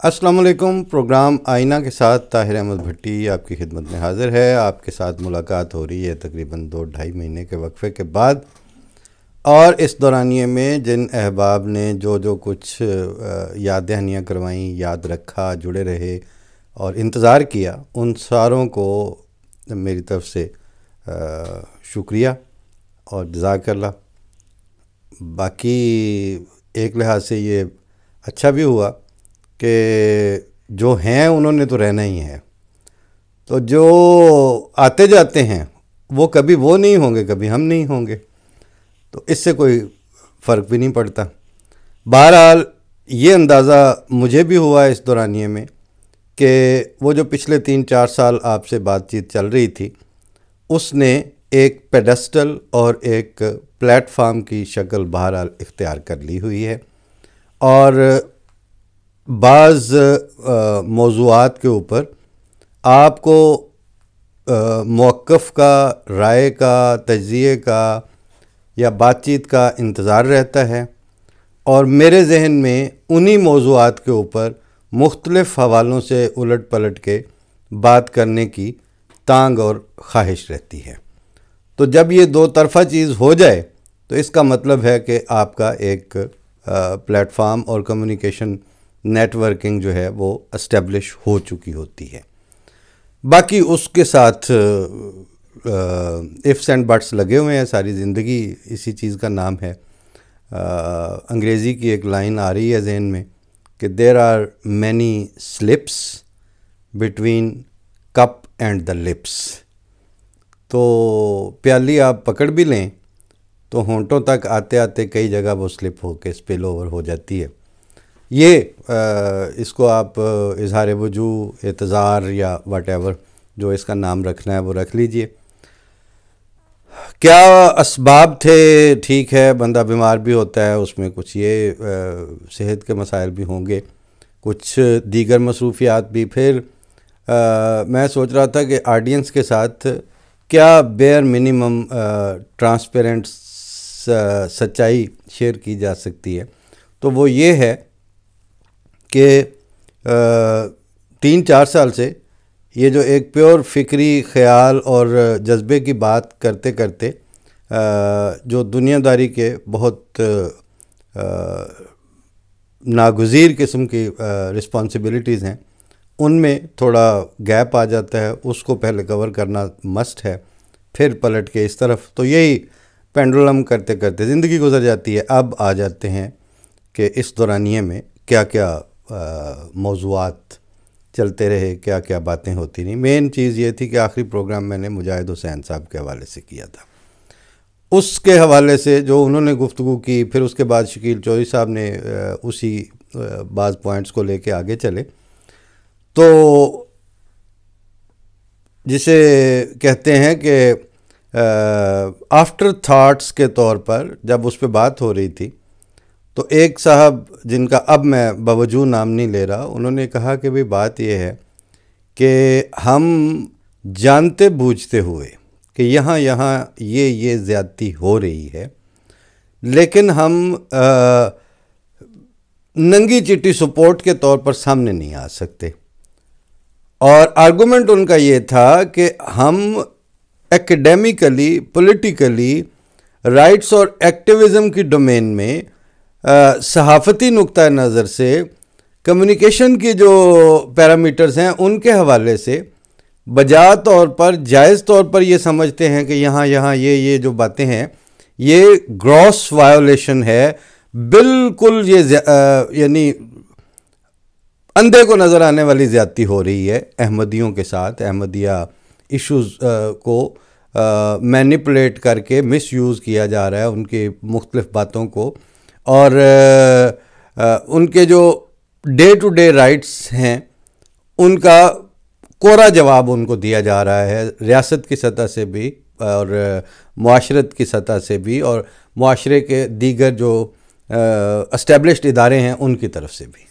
السلام علیکم۔ پروگرام آئینہ کے ساتھ طاہر احمد بھٹی آپ کی خدمت میں حاضر ہے۔ آپ کے ساتھ ملاقات ہو رہی ہے تقریباً 2-2.5 مہینے کے وقفے کے بعد، اور اس دورانیے میں جن احباب نے جو کچھ یاد دہانیاں کروائیں، یاد رکھا، جڑے رہے اور انتظار کیا، ان ساروں کو میری طرف سے شکریہ اور جزاک اللہ۔ باقی ایک لحاظ سے یہ اچھا بھی ہوا کہ جو ہیں انہوں نے تو رہنا ہی ہے، تو جو آتے جاتے ہیں وہ کبھی وہ نہیں ہوں گے، کبھی ہم نہیں ہوں گے، تو اس سے کوئی فرق بھی نہیں پڑتا۔ بہرحال یہ اندازہ مجھے بھی ہوا اس دورانیے میں کہ وہ جو پچھلے 3-4 سال آپ سے بات چیت چل رہی تھی، اس نے ایک پیڈسٹل اور ایک پلیٹ فارم کی شکل بہرحال اختیار کر لی ہوئی ہے، اور بعض موضوعات کے اوپر آپ کو موقف کا، رائے کا، تجزیے کا یا بات چیت کا انتظار رہتا ہے، اور میرے ذہن میں انہی موضوعات کے اوپر مختلف حوالوں سے الٹ پلٹ کے بات کرنے کی تانگ اور خواہش رہتی ہے۔ تو جب یہ دو طرفہ چیز ہو جائے تو اس کا مطلب ہے کہ آپ کا ایک پلیٹ فارم اور کمیونیکیشن نیٹ ورکنگ جو ہے وہ اسٹیبلش ہو چکی ہوتی ہے۔ باقی اس کے ساتھ ifs اینڈ بٹس لگے ہوئے ہیں، ساری زندگی اسی چیز کا نام ہے۔ انگریزی کی ایک لائن آ رہی ہے ذہن میں کہ there are many slips between cup and the lips, تو پیالی آپ پکڑ بھی لیں تو ہونٹوں تک آتے آتے کئی جگہ وہ سلپ ہو کے اسپل اوور ہو جاتی ہے۔ یہ اس کو آپ اظہار وجوہ، اعتذار یا واٹ ایور جو اس کا نام رکھنا ہے وہ رکھ لیجئے۔ کیا اسباب تھے؟ ٹھیک ہے، بندہ بیمار بھی ہوتا ہے، اس میں کچھ یہ صحت کے مسائل بھی ہوں گے، کچھ دیگر مصروفیات بھی۔ پھر میں سوچ رہا تھا کہ آڈینس کے ساتھ کیا بیئر منیمم ٹرانسپیرنٹ سچائی شیئر کی جا سکتی ہے، تو وہ یہ ہے کہ 3-4 سال سے یہ جو ایک پیور فکری خیال اور جذبے کی بات کرتے کرتے جو دنیا داری کے بہت ناگزیر قسم کی رسپانسبلٹیز ہیں، ان میں تھوڑا گیپ آ جاتا ہے، اس کو پہلے کور کرنا مسٹ ہے، پھر پلٹ کے اس طرف، تو یہی پینڈولم کرتے کرتے زندگی گزر جاتی ہے۔ اب آ جاتے ہیں کہ اس دورانیے میں کیا کیا موضوعات چلتے رہے، کیا کیا باتیں ہوتی رہیں۔ مین چیز یہ تھی کہ آخری پروگرام میں نے مجاہد حسین صاحب کے حوالے سے کیا تھا، اس کے حوالے سے جو انہوں نے گفتگو کی، پھر اس کے بعد شکیل چوہدری صاحب نے اسی بعض پوائنٹس کو لے کے آگے چلے، تو جسے کہتے ہیں کہ آفٹر تھاٹس کے طور پر جب اس پہ بات ہو رہی تھی، تو ایک صاحب جن کا اب میں باوجود نام نہیں لے رہا، انہوں نے کہا کہ بھئی بات یہ ہے کہ ہم جانتے بوجھتے ہوئے کہ یہاں یہ زیادتی ہو رہی ہے، لیکن ہم ننگی چٹی سپورٹ کے طور پر سامنے نہیں آ سکتے، اور آرگومنٹ ان کا یہ تھا کہ ہم ایکڈیمیکلی، پولیٹیکلی، رائٹس اور ایکٹیویزم کی ڈومین میں صحافتی نقطہ نظر سے کمیونیکیشن کی جو پیرامیٹرز ہیں ان کے حوالے سے بجا طور پر، جائز طور پر یہ سمجھتے ہیں کہ یہاں یہ جو باتیں ہیں یہ گراس وائیولیشن ہے، بالکل یہ یعنی اندھے کو نظر آنے والی زیادتی ہو رہی ہے احمدیوں کے ساتھ، احمدیہ ایشوز کو مینیپولیٹ کر کے مس یوز کیا جا رہا ہے، ان کی مختلف باتوں کو، اور ان کے جو ڈے ٹو ڈے رائٹس ہیں ان کا کورا جواب ان کو دیا جا رہا ہے، ریاست کی سطح سے بھی اور معاشرت کی سطح سے بھی، اور معاشرے کے دیگر جو اسٹیبلشڈ ادارے ہیں ان کی طرف سے بھی۔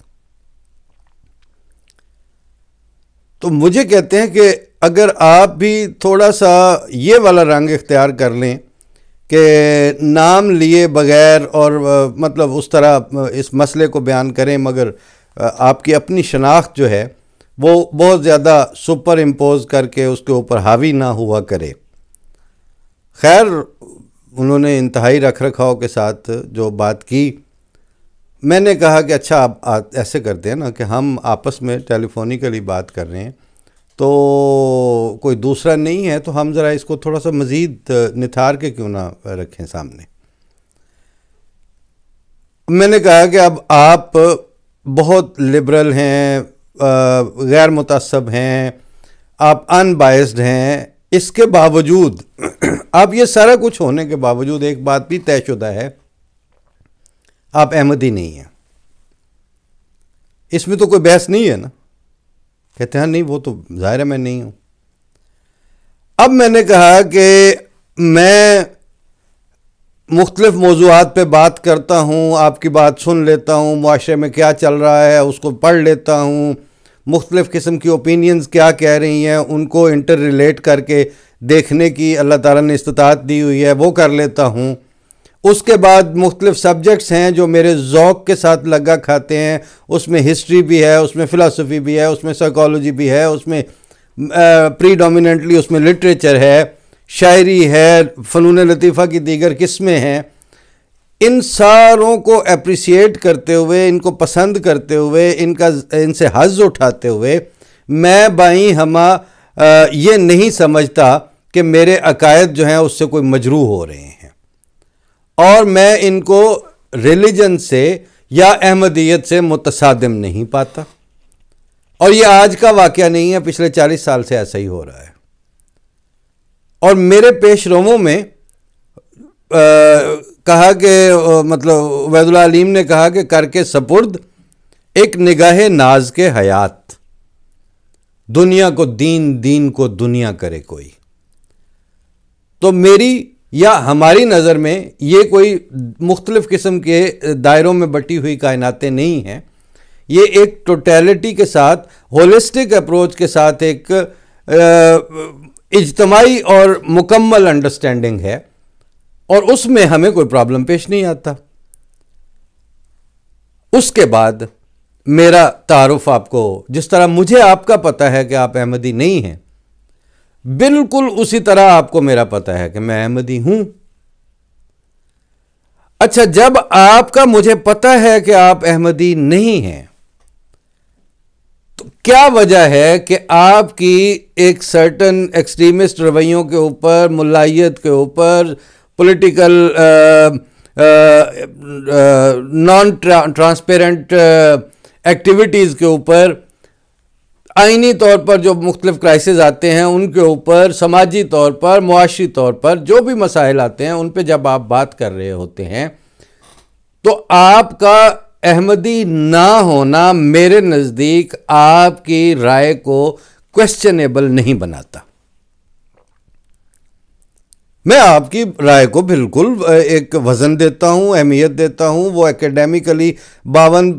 تو مجھے کہتے ہیں کہ اگر آپ بھی تھوڑا سا یہ والا رنگ اختیار کر لیں کہ نام لیے بغیر اور مطلب اس طرح اس مسئلے کو بیان کریں مگر آپ کی اپنی شناخت جو ہے وہ بہت زیادہ سپر امپوز کر کے اس کے اوپر حاوی نہ ہوا کرے. خیر انہوں نے انتہائی رکھ رکھاؤ کے ساتھ جو بات کی. میں نے کہا کہ اچھا آپ ایسے کرتے ہیں نا کہ ہم آپس میں ٹیلی فونیکلی بات کر رہے ہیں تو کوئی دوسرا نہیں ہے تو ہم ذرا اس کو تھوڑا سا مزید نتھار کے کیوں نہ رکھیں سامنے. میں نے کہا کہ اب آپ بہت لبرل ہیں, غیر متعصب ہیں, آپ ان بائسڈ ہیں, اس کے باوجود آپ یہ سارا کچھ ہونے کے باوجود ایک بات بھی طے شدہ ہے, آپ احمدی نہیں ہیں. اس میں تو کوئی بحث نہیں ہے نا. کہتے ہیں نہیں وہ تو ظاہر ہے میں نہیں ہوں. اب میں نے کہا کہ میں مختلف موضوعات پہ بات کرتا ہوں, آپ کی بات سن لیتا ہوں, معاشرے میں کیا چل رہا ہے اس کو پڑھ لیتا ہوں, مختلف قسم کی اوپینینز کیا کہہ رہی ہیں ان کو انٹر ریلیٹ کر کے دیکھنے کی اللہ تعالیٰ نے استطاعت دی ہوئی ہے, وہ کر لیتا ہوں. اس کے بعد مختلف سبجیکٹس ہیں جو میرے ذوق کے ساتھ لگا کھاتے ہیں, اس میں ہسٹری بھی ہے, اس میں فلسفی بھی ہے, اس میں سائیکالوجی بھی ہے, اس میں پری ڈومیننٹلی اس میں لٹریچر ہے, شاعری ہے, فنون لطیفہ کی دیگر قسمیں ہیں. ان ساروں کو اپریسیٹ کرتے ہوئے, ان کو پسند کرتے ہوئے, ان سے حظ اٹھاتے ہوئے میں بائیں ہمہ یہ نہیں سمجھتا کہ میرے عقائد جو ہیں اس سے کوئی مجروح ہو رہے ہیں, اور میں ان کو ریلیجن سے یا احمدیت سے متصادم نہیں پاتا. اور یہ آج کا واقعہ نہیں ہے, پچھلے 40 سال سے ایسا ہی ہو رہا ہے. اور میرے پیش روموں میں کہا کہ مطلب عبید اللہ علیم نے کہا کہ کر کے سپرد ایک نگاہ ناز کے حیات, دنیا کو دین, دین کو دنیا کرے کوئی. تو میری یا ہماری نظر میں یہ کوئی مختلف قسم کے دائروں میں بٹی ہوئی کائناتیں نہیں ہیں. یہ ایک ٹوٹیلٹی کے ساتھ, ہولسٹک اپروچ کے ساتھ ایک اجتماعی اور مکمل انڈرسٹینڈنگ ہے, اور اس میں ہمیں کوئی پرابلم پیش نہیں آتا. اس کے بعد میرا تعارف آپ کو, جس طرح مجھے آپ کا پتہ ہے کہ آپ احمدی نہیں ہیں, بالکل اسی طرح آپ کو میرا پتہ ہے کہ میں احمدی ہوں. اچھا, جب آپ کا مجھے پتہ ہے کہ آپ احمدی نہیں ہیں, تو کیا وجہ ہے کہ آپ کی ایک سرٹن ایکسٹریمسٹ رویوں کے اوپر, ملائیت کے اوپر, پولیٹیکل نان ٹرانسپیرنٹ ایکٹیویٹیز کے اوپر, آئینی طور پر جو مختلف کرائسز آتے ہیں ان کے اوپر, سماجی طور پر, معاشی طور پر جو بھی مسائل آتے ہیں ان پہ جب آپ بات کر رہے ہوتے ہیں, تو آپ کا احمدی نہ ہونا میرے نزدیک آپ کی رائے کو کویسچنیبل نہیں بناتا. میں آپ کی رائے کو بالکل ایک وزن دیتا ہوں, اہمیت دیتا ہوں. وہ اکیڈیمیکلی 52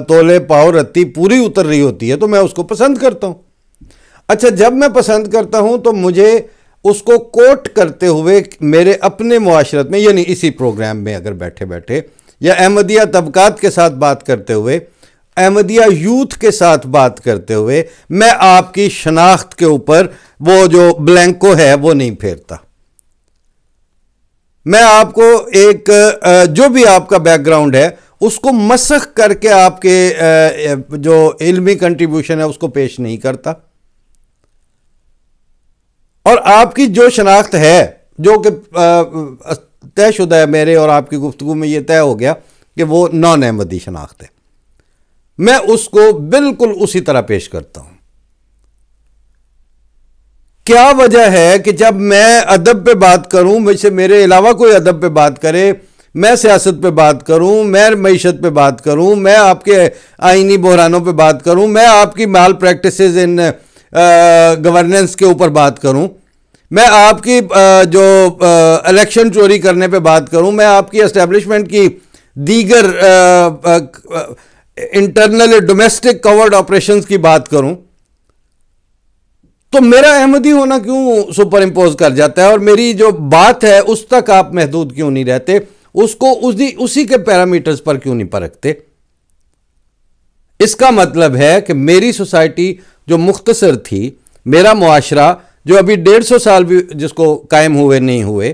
تولے پاؤ رتی پوری اتر رہی ہوتی ہے تو میں اس کو پسند کرتا ہوں. اچھا, جب میں پسند کرتا ہوں تو مجھے اس کو کوٹ کرتے ہوئے میرے اپنے معاشرت میں, یعنی اسی پروگرام میں اگر بیٹھے بیٹھے, یا احمدیہ طبقات کے ساتھ بات کرتے ہوئے, احمدیہ یوتھ کے ساتھ بات کرتے ہوئے, میں آپ کی شناخت کے اوپر وہ جو بلینکو ہے وہ نہیں پھیرتا. میں آپ کو ایک جو بھی آپ کا بیک گراؤنڈ ہے اس کو مسخ کر کے آپ کے جو علمی کنٹریبیوشن ہے اس کو پیش نہیں کرتا. اور آپ کی جو شناخت ہے, جو کہ طے شدہ ہے میرے اور آپ کی گفتگو میں یہ طے ہو گیا کہ وہ نان احمدی شناخت ہے, میں اس کو بالکل اسی طرح پیش کرتا ہوں. کیا وجہ ہے کہ جب میں ادب پہ بات کروں, مجھ سے میرے علاوہ کوئی ادب پہ بات کرے, میں سیاست پہ بات کروں, میں معیشت پہ بات کروں, میں آپ کے آئینی بحرانوں پہ بات کروں, میں آپ کی مال پریکٹسز ان گورننس کے اوپر بات کروں, میں آپ کی جو الیکشن چوری کرنے پہ بات کروں, میں آپ کی اسٹیبلشمنٹ کی دیگر انٹرنل ڈومیسٹک کورڈ آپریشنز کی بات کروں, تو میرا احمدی ہونا کیوں سپر امپوز کر جاتا ہے, اور میری جو بات ہے اس تک آپ محدود کیوں نہیں رہتے, اس کو اسی کے پیرامیٹرز پر کیوں نہیں پرکھتے؟ اس کا مطلب ہے کہ میری سوسائٹی جو مختصر تھی، میرا معاشرہ جو ابھی 150 سال بھی جس کو قائم ہوئے نہیں ہوئے،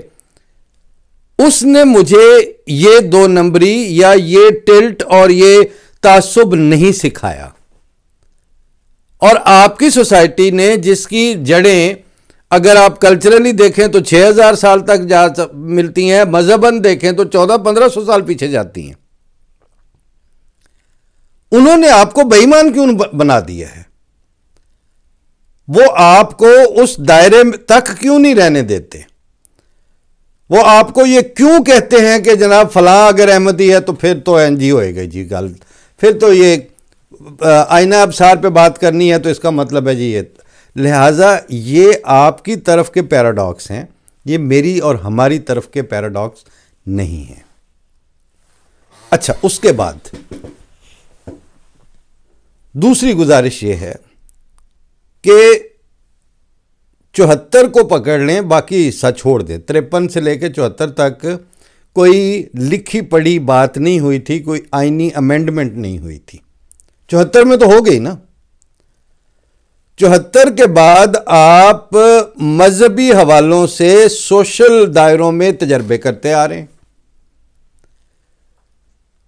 اس نے مجھے یہ 2 نمبری یا یہ ٹلٹ اور یہ تعصب نہیں سکھایا. اور آپ کی سوسائٹی نے جس کی جڑیں اگر آپ کلچرلی دیکھیں تو 6000 سال تک ملتی ہیں، مذہباً دیکھیں تو 1400-1500 سال پیچھے جاتی ہیں. انہوں نے آپ کو بے ایمان کیوں بنا دیا ہے؟ وہ آپ کو اس دائرے تک کیوں نہیں رہنے دیتے؟ وہ آپ کو یہ کیوں کہتے ہیں کہ جناب فلاں اگر احمدی ہے تو پھر تو این جی ہوئے گا جی گل، پھر تو یہ آئینہ ابصار پہ بات کرنی ہے تو اس کا مطلب ہے جی یہ. لہٰذا یہ آپ کی طرف کے پیراڈاکس ہیں، یہ میری اور ہماری طرف کے پیراڈاکس نہیں ہیں. اچھا، اس کے بعد دوسری گزارش یہ ہے کہ 74 کو پکڑ لیں، باقی حصہ چھوڑ دیں. 53 سے لے کے 74 تک کوئی لکھی پڑھی بات نہیں ہوئی تھی، کوئی آئینی امینڈمنٹ نہیں ہوئی تھی. 74 میں تو ہو گئی نا. 74 کے بعد آپ مذہبی حوالوں سے سوشل دائروں میں تجربے کرتے آ رہے ہیں.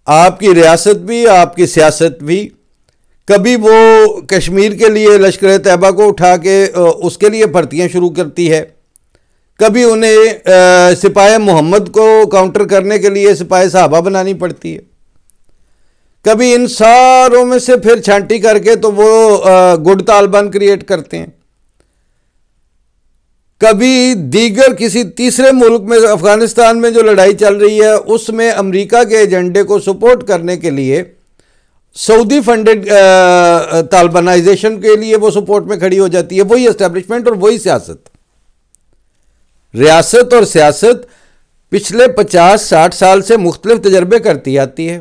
آپ کی ریاست بھی، آپ کی سیاست بھی، کبھی وہ کشمیر کے لیے لشکر طیبہ کو اٹھا کے اس کے لیے بھرتیاں شروع کرتی ہے، کبھی انہیں سپاہ محمد کو کاؤنٹر کرنے کے لیے سپاہ صحابہ بنانی پڑتی ہے، کبھی ان ساروں میں سے پھر چھانٹی کر کے تو وہ گڈ طالبان کریٹ کرتے ہیں، کبھی دیگر کسی تیسرے ملک میں افغانستان میں جو لڑائی چل رہی ہے اس میں امریکہ کے ایجنڈے کو سپورٹ کرنے کے لیے سعودی فنڈڈ طالبانائزیشن کے لیے وہ سپورٹ میں کھڑی ہو جاتی ہے. وہی اسٹیبلشمنٹ اور وہی سیاست. ریاست اور سیاست پچھلے 50-60 سال سے مختلف تجربے کرتی آتی ہے،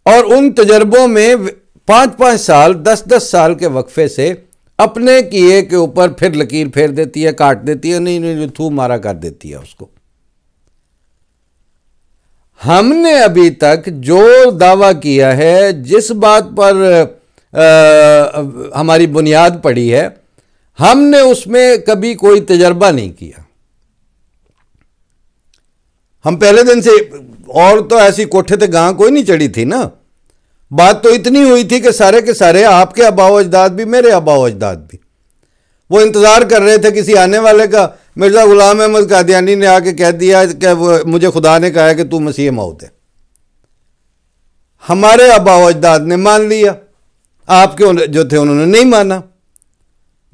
اور ان تجربوں میں 5-5 سال 10-10 سال کے وقفے سے اپنے کیے کے اوپر پھر لکیر پھیر دیتی ہے، کاٹ دیتی ہے، نہیں تھو مارا کر دیتی ہے اس کو. ہم نے ابھی تک جو دعویٰ کیا ہے، جس بات پر ہماری بنیاد پڑی ہے، ہم نے اس میں کبھی کوئی تجربہ نہیں کیا. ہم پہلے دن سے، اور تو ایسی کوٹھے تے گاں کوئی نہیں چڑھی تھی نا. بات تو اتنی ہوئی تھی کہ سارے کے سارے آپ کے آباء و اجداد بھی، میرے آباء و اجداد بھی، وہ انتظار کر رہے تھے کسی آنے والے کا. مرزا غلام احمد قادیانی نے آ کے کہہ دیا کہ مجھے خدا نے کہا ہے کہ تو مسیح موعود ہے. ہمارے آباء و اجداد نے مان لیا، آپ کے جو تھے انہوں نے نہیں مانا.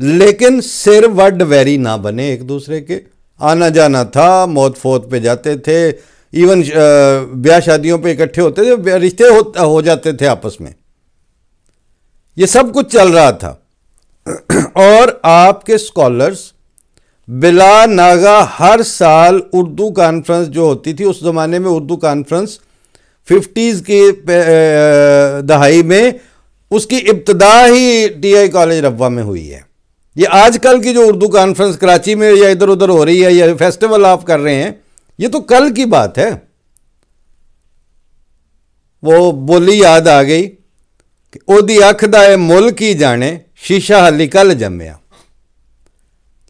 لیکن سر وڈ ویری نہ بنے ایک دوسرے کے. آنا جانا تھا، موت فوت پہ جاتے تھے، ایون بیاہ شادیوں پہ اکٹھے ہوتے تھے، رشتے ہو جاتے تھے آپس میں. یہ سب کچھ چل رہا تھا. اور آپ کے سکولرز بلا ناغہ ہر سال اردو کانفرنس جو ہوتی تھی، اس زمانے میں اردو کانفرنس 50s کی دہائی میں اس کی ابتدا ہی ٹی آئی کالج ربوہ میں ہوئی ہے. یہ آج کل کی جو اردو کانفرنس کراچی میں یا ادھر ادھر ہو رہی ہے یا فیسٹیول آپ کر رہے ہیں، یہ تو کل کی بات ہے. وہ بولی یاد آ گئی کہ او دی اکھ دائے ملک ہی جانے، شیشہ حلی کل جمیا.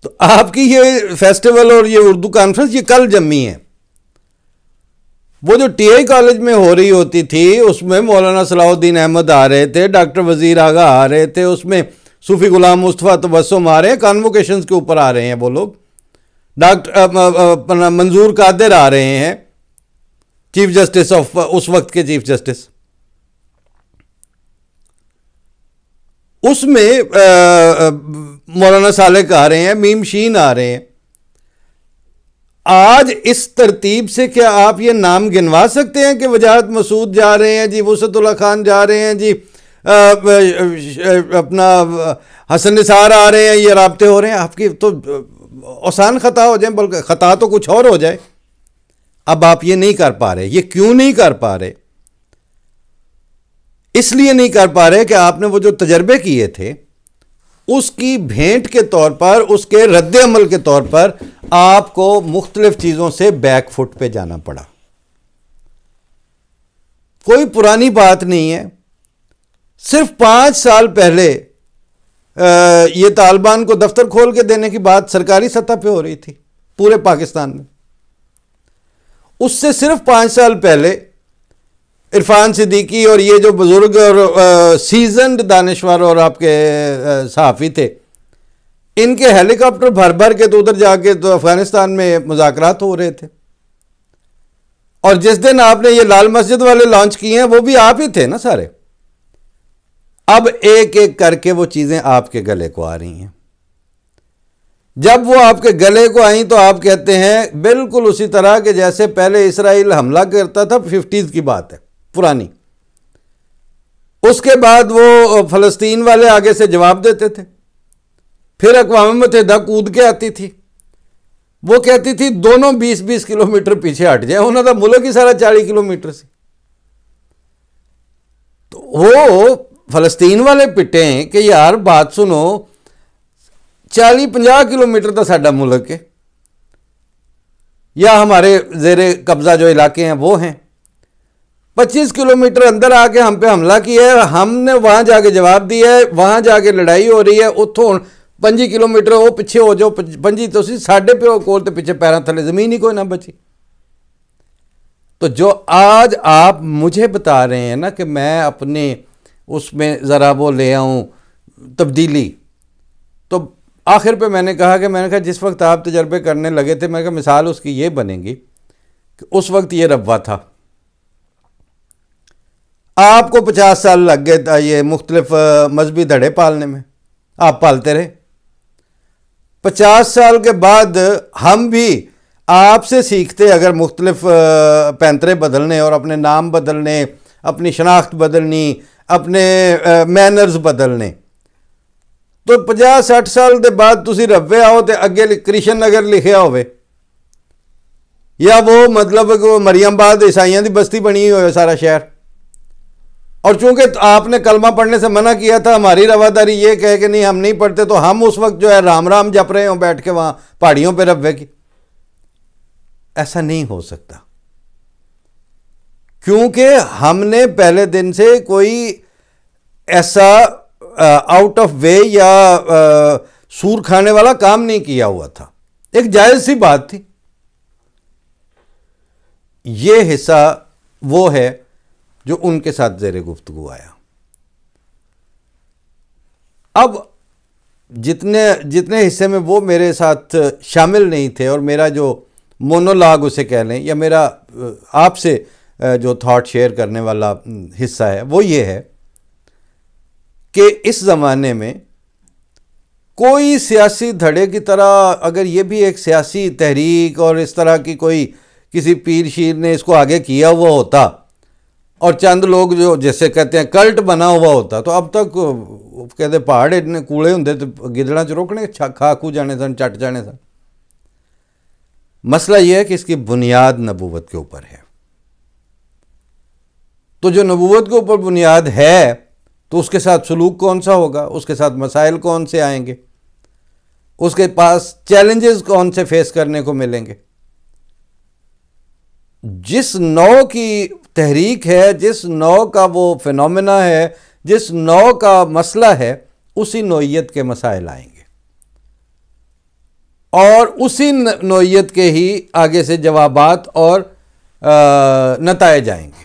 تو آپ کی یہ فیسٹیول اور یہ اردو کانفرنس یہ کل جمی ہے. وہ جو ٹی آئی کالج میں ہو رہی ہوتی تھی اس میں مولانا صلاح الدین احمد آ رہے تھے، ڈاکٹر وزیر آغا آ رہے تھے، اس میں صوفی غلام مصطفیٰ تبسم آ رہے ہیں، کانووکیشنز کے اوپر آ رہے ہیں وہ لوگ، ڈاکٹر منظور قادر آ رہے ہیں، چیف جسٹس آف اس وقت کے چیف جسٹس. اس میں مولانا صالح آ رہے ہیں، میم شین آ رہے ہیں. آج اس ترتیب سے کیا آپ یہ نام گنوا سکتے ہیں کہ وجاہت مسعود جا رہے ہیں جی، وسعت اللہ خان جا رہے ہیں جی، اپنا حسن نثار آ رہے ہیں، یہ رابطے ہو رہے ہیں؟ آپ کی تو آسان خطا ہو جائیں، بلکہ خطا تو کچھ اور ہو جائے. اب آپ یہ نہیں کر پا رہے. یہ کیوں نہیں کر پا رہے؟ اس لیے نہیں کر پا رہے کہ آپ نے وہ جو تجربے کیے تھے اس کی بھینٹ کے طور پر، اس کے رد عمل کے طور پر آپ کو مختلف چیزوں سے بیک فٹ پہ جانا پڑا. کوئی پرانی بات نہیں ہے. صرف 5 سال پہلے یہ طالبان کو دفتر کھول کے دینے کی بات سرکاری سطح پہ ہو رہی تھی پورے پاکستان میں. اس سے صرف 5 سال پہلے عرفان صدیقی اور یہ جو بزرگ اور سیزنڈ دانشور اور آپ کے صحافی تھے، ان کے ہیلی کاپٹر بھر بھر کے تو ادھر جا کے تو افغانستان میں مذاکرات ہو رہے تھے. اور جس دن آپ نے یہ لال مسجد والے لانچ کیے ہیں وہ بھی آپ ہی تھے نا سارے. اب ایک ایک کر کے وہ چیزیں آپ کے گلے کو آ رہی ہیں. جب وہ آپ کے گلے کو آئیں تو آپ کہتے ہیں بالکل اسی طرح کہ جیسے پہلے اسرائیل حملہ کرتا تھا، 50s کی بات ہے پرانی. اس کے بعد وہ فلسطین والے آگے سے جواب دیتے تھے، پھر اقوام متحدہ کود کے آتی تھی، وہ کہتی تھی دونوں 20-20 کلومیٹر پیچھے ہٹ جائیں. انہوں نے ملک ہی سارا 40 کلومیٹر سے. تو وہ فلسطین والے پٹیں کہ یار بات سنو، 40-50 کلومیٹر تو ساڈا ملک ہے، یا ہمارے زیر قبضہ جو علاقے ہیں وہ ہیں. 25 کلومیٹر اندر آ کے ہم پہ حملہ کیا ہے، ہم نے وہاں جا کے جواب دیا ہے، وہاں جا کے لڑائی ہو رہی ہے. اتوں 25 کلومیٹر وہ پیچھے ہو جاؤ، 25 تو ساڑھے پہ کول تے پیچھے پیروں تھلے زمین ہی کوئی نہ بچی. تو جو آج آپ مجھے بتا رہے ہیں نا کہ میں اپنے اس میں ذرا وہ لے آؤں تبدیلی، تو آخر پہ میں نے کہا جس وقت آپ تجربے کرنے لگے تھے، میں نے کہا مثال اس کی یہ بنے گی کہ اس وقت یہ ربوہ تھا، آپ کو 50 سال لگ گئے تھا یہ مختلف مذہبی دھڑے پالنے میں، آپ پالتے رہے. 50 سال کے بعد ہم بھی آپ سے سیکھتے اگر مختلف پینترے بدلنے اور اپنے نام بدلنے، اپنی شناخت بدلنی، اپنے مینرز بدلنے، تو 50-60 سال کے بعد تسی ربے آؤ تو اگے کرشن نگر لکھیا ہوئے، یا وہ مطلب کہ مریم آباد عیسائیوں کی بستی بنی ہوئے سارا شہر. اور چونکہ آپ نے کلمہ پڑھنے سے منع کیا تھا، ہماری رواداری یہ کہے کہ نہیں ہم نہیں پڑھتے، تو ہم اس وقت جو ہے رام رام جپ رہے ہوں بیٹھ کے وہاں پہاڑیوں پہ ربے کی. ایسا نہیں ہو سکتا، کیونکہ ہم نے پہلے دن سے کوئی ایسا آؤٹ آف وے یا سور کھانے والا کام نہیں کیا ہوا تھا. ایک جائز سی بات تھی. یہ حصہ وہ ہے جو ان کے ساتھ زیر گفتگو آیا. اب جتنے حصے میں وہ میرے ساتھ شامل نہیں تھے، اور میرا جو مونولاگ اسے کہہ لیں، یا میرا آپ سے جو تھاٹ شیئر کرنے والا حصہ ہے، وہ یہ ہے کہ اس زمانے میں کوئی سیاسی دھڑے کی طرح اگر یہ بھی ایک سیاسی تحریک اور اس طرح کی کوئی کسی پیر شیر نے اس کو آگے کیا ہوا ہوتا اور چند لوگ جو جیسے کہتے ہیں کلٹ بنا ہوا ہوتا، تو اب تک کہتے پہاڑ اتنے کوڑے ہوندے تو گدڑاں چ روکنے کھا کھو جانے سن، چٹ جانے سن. مسئلہ یہ ہے کہ اس کی بنیاد نبوت کے اوپر ہے. تو جو نبوت کے اوپر بنیاد ہے تو اس کے ساتھ سلوک کون سا ہوگا، اس کے ساتھ مسائل کون سے آئیں گے، اس کے پاس چیلنجز کون سے فیس کرنے کو ملیں گے. جس نوع کی تحریک ہے، جس نوع کا وہ فینومینا ہے، جس نوع کا مسئلہ ہے، اسی نوعیت کے مسائل آئیں گے اور اسی نوعیت کے ہی آگے سے جوابات اور نتائج آئیں گے.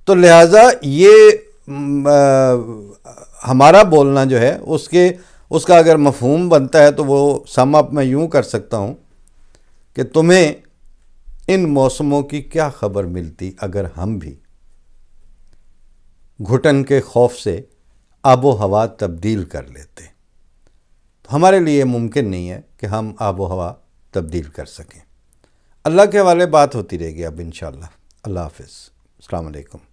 تو لہٰذا یہ ہمارا بولنا جو ہے اس کا اگر مفہوم بنتا ہے تو وہ سم اپ میں یوں کر سکتا ہوں کہ تمہیں ان موسموں کی کیا خبر ملتی اگر ہم بھی گھٹن کے خوف سے آب و ہوا تبدیل کر لیتے. تو ہمارے لیے ممکن نہیں ہے کہ ہم آب و ہوا تبدیل کر سکیں. اللہ کے حوالے بات ہوتی رہے گی اب انشاءاللہ. اللہ حافظ. السلام علیکم.